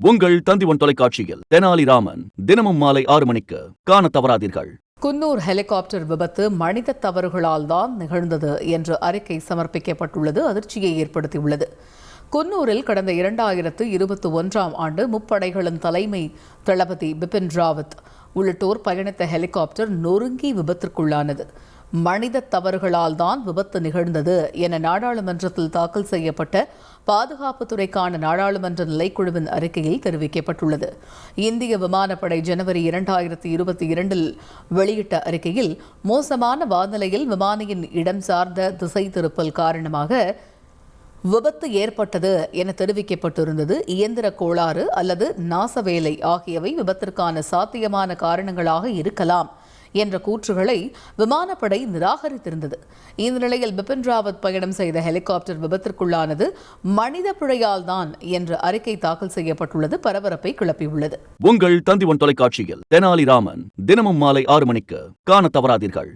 உங்கள் தந்திவன் தொலைக்காட்சியில் தெனாலிராமன் தினமும் மாலை 6 மணிக்கு காண தவறாதீர்கள். குன்னூர் ஹெலிகாப்டர் விபத்து மனித தவறுகளால் தான் நிகழ்ந்தது என்று அறிக்கை சமர்ப்பிக்கப்பட்டுள்ளது அதிர்ச்சியை ஏற்படுத்தியுள்ளது. குன்னூரில் கடந்த 2021ஆம் ஆண்டு முப்படைகளின் தலைமை தளபதி பிபின் ராவத் உள்ளிட்டோர் பயணித்த ஹெலிகாப்டர் நொறுங்கி விபத்திற்குள்ளானது. மனித தவறுகளால் தான் விபத்து நிகழ்ந்தது என நாடாளுமன்றத்தில் தாக்கல் செய்யப்பட்ட பாதுகாப்புத்துறைக்கான நாடாளுமன்ற நிலைக்குழுவின் அறிக்கையில் தெரிவிக்கப்பட்டுள்ளது. இந்திய விமானப்படை ஜனவரி 2022இல் வெளியிட்ட அறிக்கையில் மோசமான வானிலையில் விமானியின் இடம் சார்ந்த திசை திருப்பல் காரணமாக விபத்து ஏற்பட்டது என தெரிவிக்கப்பட்டிருந்தது. இயந்திர கோளாறு அல்லது நாசவேலை ஆகியவை விபத்திற்கான சாத்தியமான காரணங்களாக இருக்கலாம் என்ற கூற்றுகளை விமானப்படை நிராகரித்திருந்தது. இந்த நிலையில் பிபின் ராவத் பயணம் செய்த ஹெலிகாப்டர் விபத்திற்குள்ளானது மனித பிழையால் தான் என்ற அறிக்கை தாக்கல் செய்யப்பட்டுள்ளது பரபரப்பை கிளப்பியுள்ளது. உங்கள் தந்திவன் தொலைக்காட்சியில் தெனாலிராமன் தினமும் மாலை 6 மணிக்கு காண தவறாதீர்கள்.